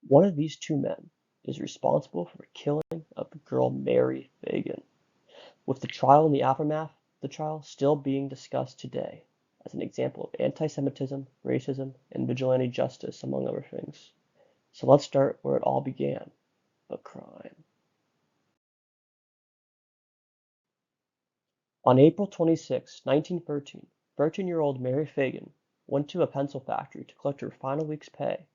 One of these two men is responsible for the killing of the girl Mary Phagan, with the trial and the aftermath of the trial still being discussed today as an example of anti-Semitism, racism, and vigilante justice, among other things. So let's start where it all began, a crime. On April 26, 1913, 13-year-old Mary Phagan went to a pencil factory to collect her final week's pay,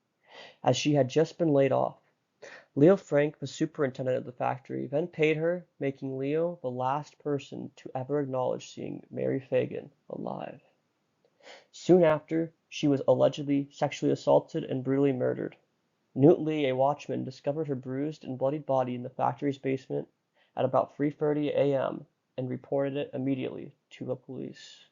as she had just been laid off. Leo Frank, the superintendent of the factory, then paid her, making Leo the last person to ever acknowledge seeing Mary Phagan alive. Soon after, she was allegedly sexually assaulted and brutally murdered. Newt Lee, a watchman, discovered her bruised and bloodied body in the factory's basement at about 3:30 a.m. and reported it immediately to the police.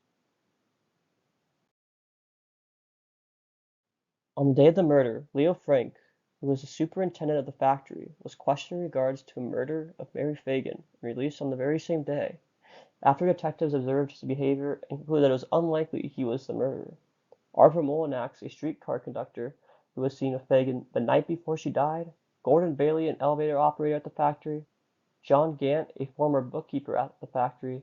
On the day of the murder, Leo Frank, who was the superintendent of the factory, was questioned in regards to the murder of Mary Phagan and released on the very same day, after detectives observed his behavior and concluded that it was unlikely he was the murderer. Arthur Molinax, a streetcar conductor who was seen with Phagan the night before she died, Gordon Bailey, an elevator operator at the factory, John Gant, a former bookkeeper at the factory,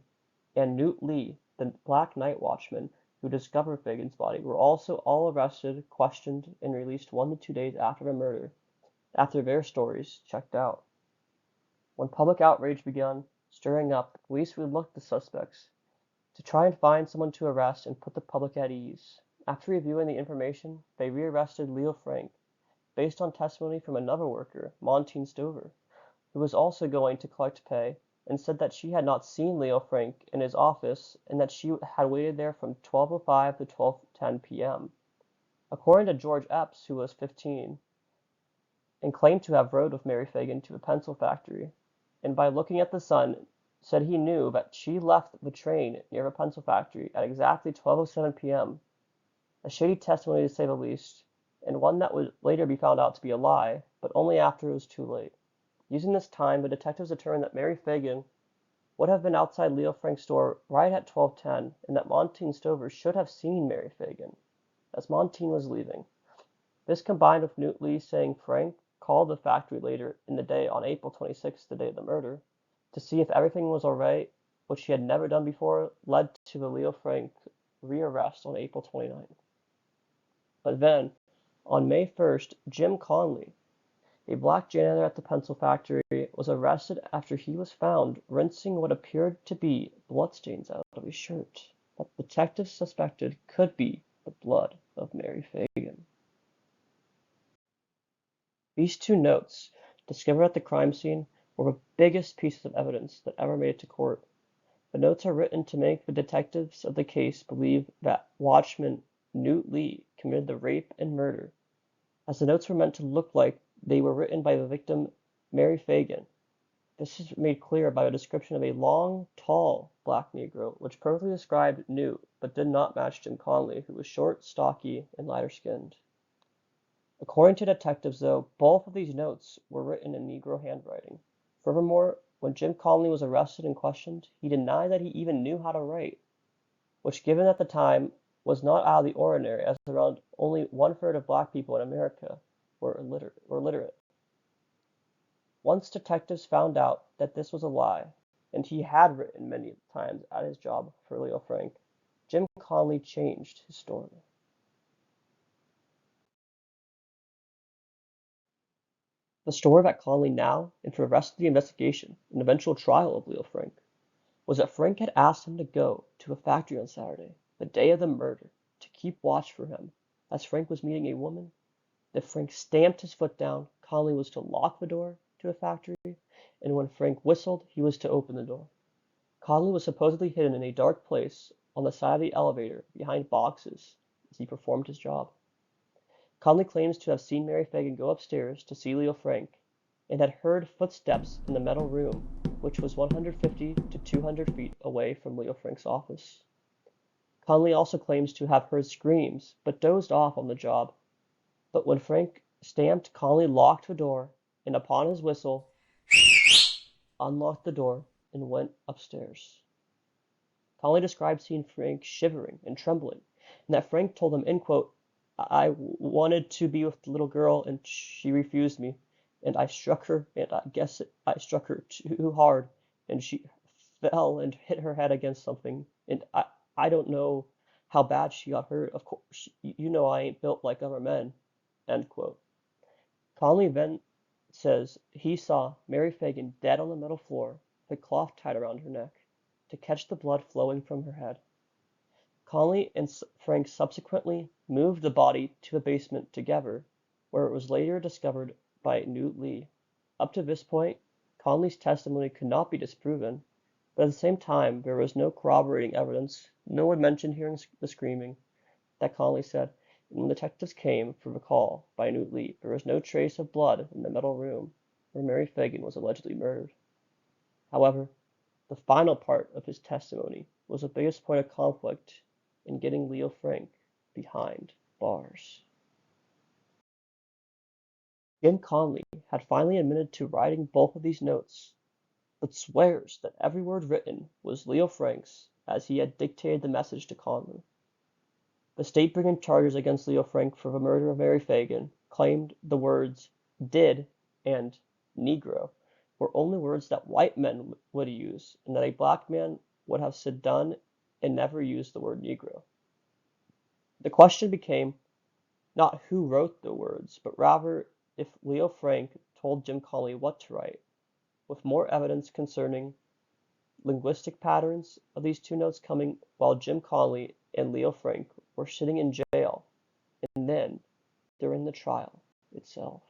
and Newt Lee, the Black Night Watchman who discovered Phagan's body, were also all arrested, questioned, and released 1 to 2 days after the murder, after their stories checked out. When public outrage began stirring up, the police relooked the suspects to try and find someone to arrest and put the public at ease. After reviewing the information, they rearrested Leo Frank, based on testimony from another worker, Montine Stover, who was also going to collect pay, and said that she had not seen Leo Frank in his office and that she had waited there from 12:05 to 12:10 p.m. According to George Epps, who was 15, and claimed to have rode with Mary Phagan to the pencil factory, and by looking at the sun, said he knew that she left the train near the pencil factory at exactly 12:07 p.m. A shady testimony to say the least, and one that would later be found out to be a lie, but only after it was too late. Using this time, the detectives determined that Mary Phagan would have been outside Leo Frank's store right at 12:10, and that Montine Stover should have seen Mary Phagan, as Montine was leaving. This combined with Newt Lee saying Frank called the factory later in the day on April 26th, the day of the murder, to see if everything was alright, which he had never done before, led to the Leo Frank rearrest on April 29th. But then, on May 1st, Jim Conley, a black janitor at the pencil factory, was arrested after he was found rinsing what appeared to be bloodstains out of his shirt that detectives suspected could be the blood of Mary Phagan. These two notes, discovered at the crime scene, were the biggest pieces of evidence that ever made it to court. The notes are written to make the detectives of the case believe that watchman Newt Lee committed the rape and murder, as the notes were meant to look like they were written by the victim, Mary Phagan. This is made clear by a description of a long, tall black Negro, which perfectly described Newt, but did not match Jim Conley, who was short, stocky, and lighter-skinned. According to detectives, though, both of these notes were written in Negro handwriting. Furthermore, when Jim Conley was arrested and questioned, he denied that he even knew how to write, which, given at the time, was not out of the ordinary, as around only 1/3 of black people in America were illiterate. Once detectives found out that this was a lie, and he had written many times at his job for Leo Frank, Jim Conley changed his story. The story that Conley now, and for the rest of the investigation and eventual trial of Leo Frank, was that Frank had asked him to go to a factory on Saturday, the day of the murder, to keep watch for him, as Frank was meeting a woman. If Frank stamped his foot down, Conley was to lock the door to the factory, and when Frank whistled, he was to open the door. Conley was supposedly hidden in a dark place on the side of the elevator behind boxes as he performed his job. Conley claims to have seen Mary Phagan go upstairs to see Leo Frank and had heard footsteps in the metal room, which was 150 to 200 feet away from Leo Frank's office. Conley also claims to have heard screams, but dozed off on the job. But when Frank stamped, Conley locked the door, and upon his whistle, unlocked the door and went upstairs. Conley described seeing Frank shivering and trembling, and that Frank told him, in quote, I wanted to be with the little girl, and she refused me. And I struck her, and I struck her too hard, and she fell and hit her head against something. And I don't know how bad she got hurt. Of course, you know I ain't built like other men. End quote. Conley then says he saw Mary Phagan dead on the metal floor, with a cloth tied around her neck, to catch the blood flowing from her head. Conley and Frank subsequently moved the body to the basement together, where it was later discovered by Newt Lee. Up to this point, Conley's testimony could not be disproven, but at the same time there was no corroborating evidence. No one mentioned hearing the screaming that Conley said, and when detectives came for the call by Newt Lee, there was no trace of blood in the metal room where Mary Phagan was allegedly murdered. However, the final part of his testimony was the biggest point of conflict in getting Leo Frank behind bars. Jim Conley had finally admitted to writing both of these notes, but swears that every word written was Leo Frank's as he had dictated the message to Conley. The state bringing charges against Leo Frank for the murder of Mary Phagan claimed the words "did" and "Negro" were only words that white men would use, and that a black man would have said "done" and never used the word Negro. The question became not who wrote the words, but rather if Leo Frank told Jim Conley what to write, with more evidence concerning linguistic patterns of these two notes coming while Jim Conley and Leo Frank were sitting in jail, and then during the trial itself.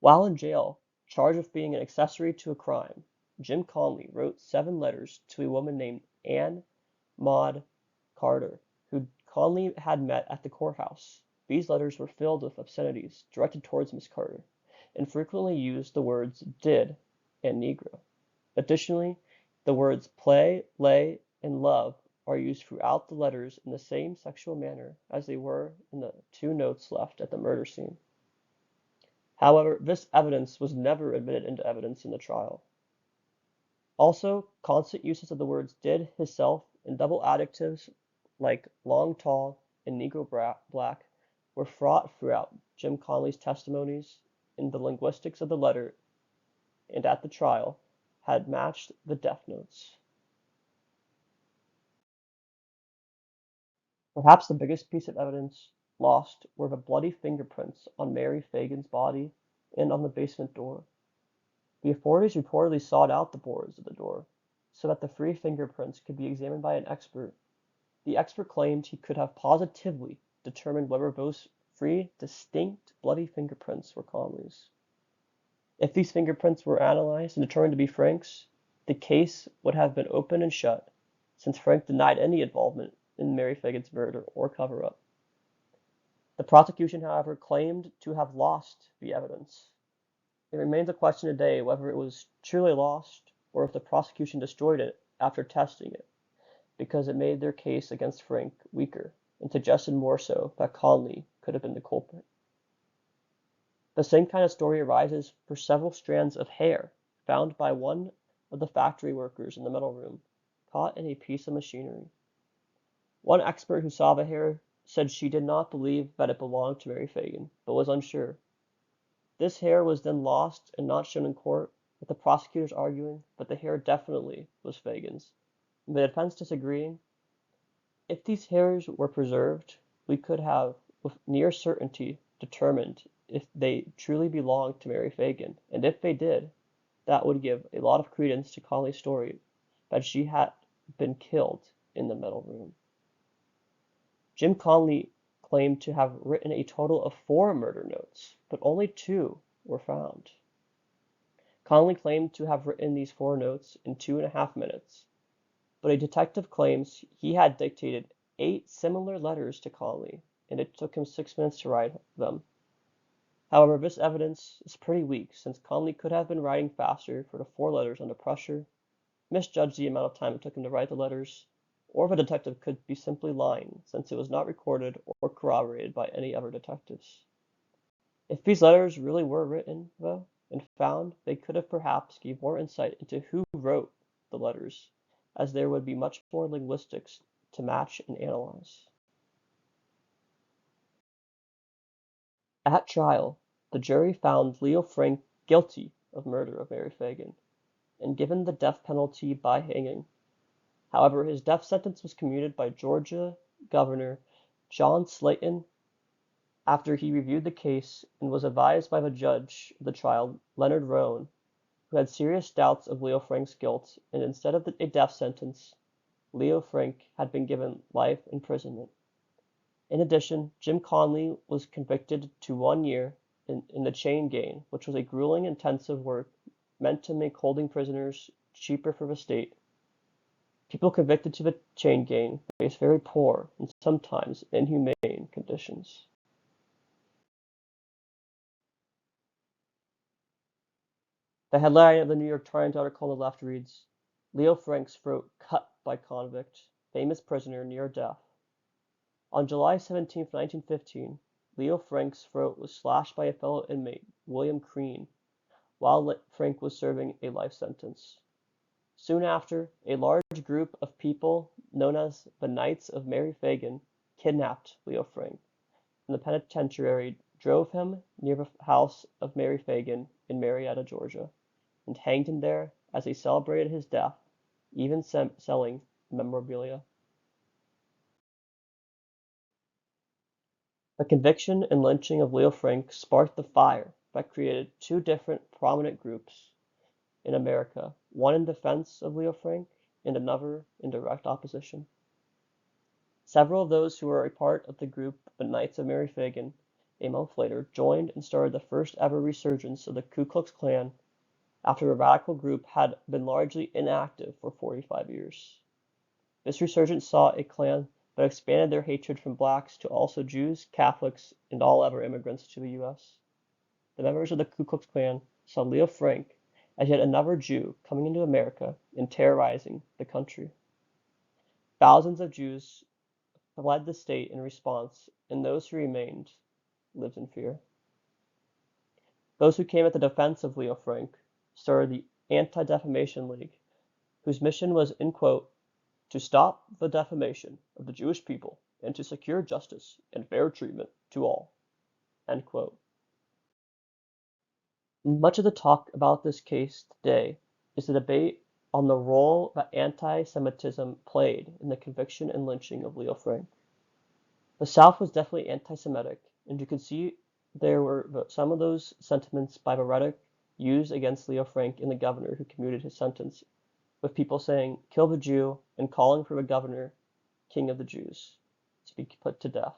While in jail, charged with being an accessory to a crime, Jim Conley wrote 7 letters to a woman named Ann Maud Carter, who Conley had met at the courthouse. These letters were filled with obscenities directed towards Miss Carter, and frequently used the words "did" and "Negro." Additionally, the words "play," "lay," and "love" are used throughout the letters in the same sexual manner as they were in the 2 notes left at the murder scene. However, this evidence was never admitted into evidence in the trial. Also, constant uses of the words "did," "hisself," and double adjectives like "long, tall," and "Negro black" were fraught throughout Jim Conley's testimonies, and the linguistics of the letter and at the trial had matched the death notes. Perhaps the biggest piece of evidence lost were the bloody fingerprints on Mary Phagan's body and on the basement door. The authorities reportedly sawed out the boards of the door so that the 3 fingerprints could be examined by an expert. The expert claimed he could have positively determined whether those 3 distinct bloody fingerprints were Conley's. If these fingerprints were analyzed and determined to be Frank's, the case would have been open and shut, since Frank denied any involvement in Mary Phagan's murder or cover-up. The prosecution, however, claimed to have lost the evidence. It remains a question today whether it was truly lost or if the prosecution destroyed it after testing it, because it made their case against Frank weaker and suggested more so that Conley could have been the culprit. The same kind of story arises for several strands of hair found by one of the factory workers in the metal room, caught in a piece of machinery. One expert who saw the hair said she did not believe that it belonged to Mary Phagan, but was unsure. This hair was then lost and not shown in court, with the prosecutors arguing that the hair definitely was Phagan's, and the defense disagreeing. If these hairs were preserved, we could have, with near certainty, determined if they truly belonged to Mary Phagan, and if they did, that would give a lot of credence to Conley's story that she had been killed in the metal room. Jim Conley claimed to have written a total of 4 murder notes, but only 2 were found. Conley claimed to have written these 4 notes in 2.5 minutes, but a detective claims he had dictated 8 similar letters to Conley, and it took him 6 minutes to write them. However, this evidence is pretty weak, since Conley could have been writing faster for the 4 letters under pressure, misjudged the amount of time it took him to write the letters, or the detective could be simply lying, since it was not recorded or corroborated by any other detectives. If these letters really were written, though, and found, they could have perhaps gave more insight into who wrote the letters as there would be much more linguistics to match and analyze. At trial, the jury found Leo Frank guilty of murder of Mary Phagan and given the death penalty by hanging. However, his death sentence was commuted by Georgia Governor John Slayton after he reviewed the case and was advised by the judge of the trial, Leonard Roane, who had serious doubts of Leo Frank's guilt, and instead of a death sentence, Leo Frank had been given life imprisonment. In addition, Jim Conley was convicted to 1 year in the chain gang, which was a grueling, intensive work meant to make holding prisoners cheaper for the state. People convicted to the chain gang faced very poor and sometimes inhumane conditions. The headline of the New York Times article on the left reads, Leo Frank's throat cut by convict, famous prisoner near death. On July 17, 1915, Leo Frank's throat was slashed by a fellow inmate, William Crean, while Frank was serving a life sentence. Soon after, a large group of people known as the Knights of Mary Phagan kidnapped Leo Frank from the penitentiary, drove him near the house of Mary Phagan in Marietta, Georgia, and hanged him there as they celebrated his death, even selling memorabilia. The conviction and lynching of Leo Frank sparked the fire that created two different prominent groups in America, one in defense of Leo Frank and another in direct opposition. Several of those who were a part of the group the Knights of Mary Phagan a month later joined and started the first ever resurgence of the Ku Klux Klan after the radical group had been largely inactive for 45 years. This resurgence saw a Klan that expanded their hatred from blacks to also Jews, Catholics, and all other immigrants to the U.S. The members of the Ku Klux Klan saw Leo Frank as yet another Jew coming into America and terrorizing the country. Thousands of Jews fled the state in response, and those who remained lived in fear. Those who came at the defense of Leo Frank started the Anti-Defamation League, whose mission was, in quote, to stop the defamation of the Jewish people and to secure justice and fair treatment to all, end quote. Much of the talk about this case today is the debate on the role that anti-Semitism played in the conviction and lynching of Leo Frank. The South was definitely anti-Semitic, and you could see there were some of those sentiments by the rhetoric used against Leo Frank and the governor who commuted his sentence, with people saying, kill the Jew, and calling for the governor, king of the Jews, to be put to death.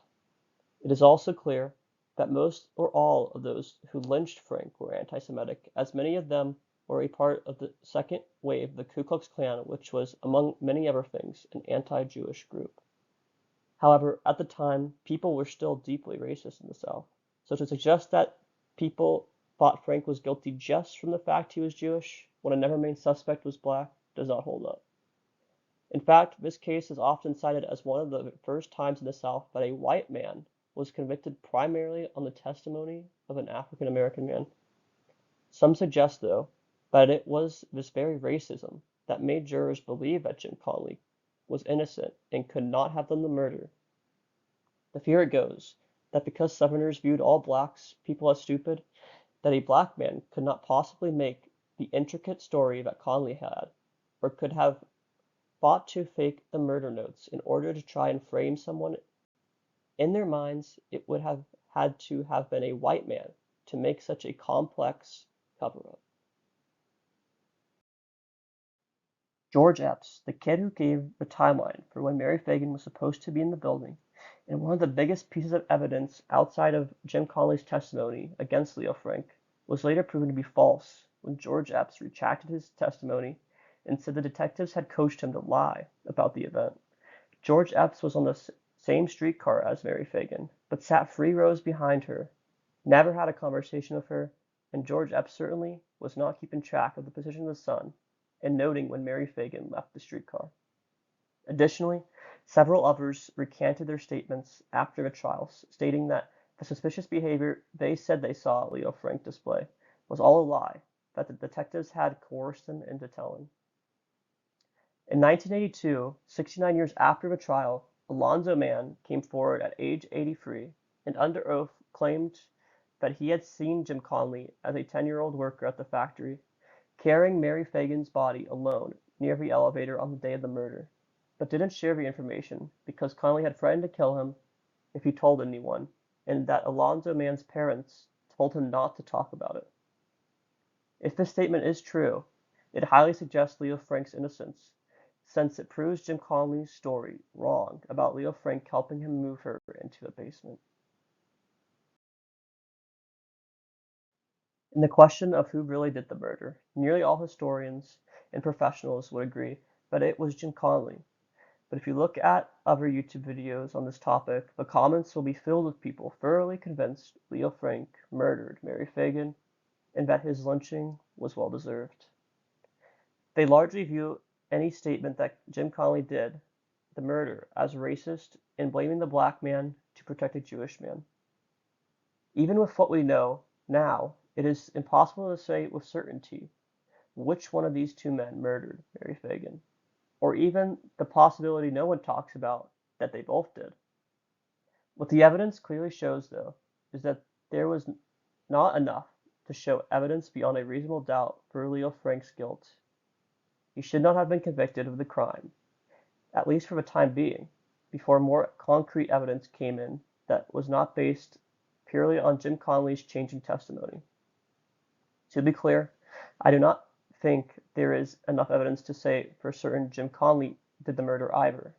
It is also clear that most or all of those who lynched Frank were anti-Semitic, as many of them were a part of the second wave of the Ku Klux Klan, which was, among many other things, an anti-Jewish group. However, at the time, people were still deeply racist in the South, so to suggest that people thought Frank was guilty just from the fact he was Jewish, when a never-named suspect was black, does not hold up. In fact, this case is often cited as one of the first times in the South that a white man was convicted primarily on the testimony of an African American man. Some suggest, though, that it was this very racism that made jurors believe that Jim Conley was innocent and could not have done the murder. The theory goes that because Southerners viewed all blacks people as stupid, that a black man could not possibly make the intricate story that Conley had, or could have thought to fake the murder notes in order to try and frame someone. In their minds, it would have had to have been a white man to make such a complex cover-up. George Epps, the kid who gave the timeline for when Mary Phagan was supposed to be in the building, and one of the biggest pieces of evidence outside of Jim Conley's testimony against Leo Frank, was later proven to be false when George Epps retracted his testimony and said the detectives had coached him to lie about the event. George Epps was on the same streetcar as Mary Phagan, but sat 3 rows behind her, never had a conversation with her, and George Epps certainly was not keeping track of the position of the sun and noting when Mary Phagan left the streetcar. Additionally, several others recanted their statements after the trials, stating that the suspicious behavior they said they saw Leo Frank display was all a lie, that the detectives had coerced them into telling. In 1982, 69 years after the trial, Alonzo Mann came forward at age 83 and under oath claimed that he had seen Jim Conley as a 10-year-old worker at the factory, carrying Mary Phagan's body alone near the elevator on the day of the murder, but didn't share the information because Conley had threatened to kill him if he told anyone, and that Alonzo Mann's parents told him not to talk about it. If this statement is true, it highly suggests Leo Frank's innocence, since it proves Jim Conley's story wrong about Leo Frank helping him move her into the basement. In the question of who really did the murder, nearly all historians and professionals would agree that it was Jim Conley. But if you look at other YouTube videos on this topic, the comments will be filled with people thoroughly convinced Leo Frank murdered Mary Phagan and that his lynching was well deserved. They largely view any statement that Jim Conley did the murder as racist and blaming the black man to protect a Jewish man. Even with what we know now, it is impossible to say with certainty which one of these two men murdered Mary Phagan, or even the possibility no one talks about that they both did. What the evidence clearly shows, though, is that there was not enough to show evidence beyond a reasonable doubt for Leo Frank's guilt. He should not have been convicted of the crime, at least for the time being, before more concrete evidence came in that was not based purely on Jim Conley's changing testimony. To be clear, I do not think there is enough evidence to say for certain Jim Conley did the murder either.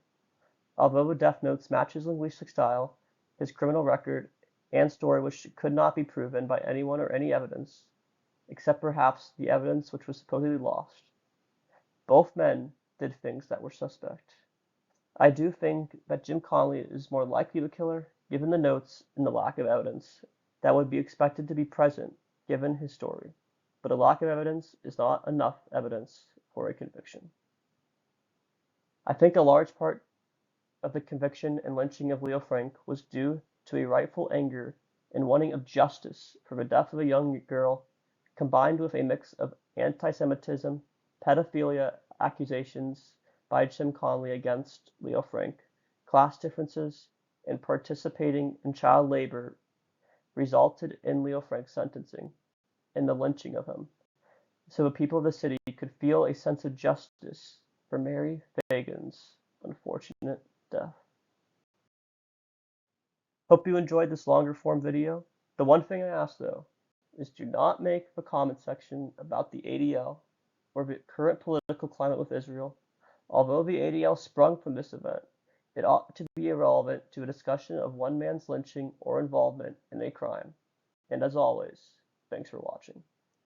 Although the death notes match his linguistic style, his criminal record, and story which could not be proven by anyone or any evidence, except perhaps the evidence which was supposedly lost, both men did things that were suspect. I do think that Jim Conley is more likely the killer, given the notes and the lack of evidence that would be expected to be present given his story. But a lack of evidence is not enough evidence for a conviction. I think a large part of the conviction and lynching of Leo Frank was due to a rightful anger and wanting of justice for the death of a young girl, combined with a mix of anti-Semitism, pedophilia accusations by Jim Conley against Leo Frank, class differences, and participating in child labor resulted in Leo Frank's sentencing and the lynching of him, so the people of the city could feel a sense of justice for Mary Phagan's unfortunate death. Hope you enjoyed this longer form video. The one thing I ask though is do not make the comment section about the ADL or the current political climate with Israel. Although the ADL sprung from this event, it ought to be irrelevant to a discussion of one man's lynching or involvement in a crime. And as always, thanks for watching.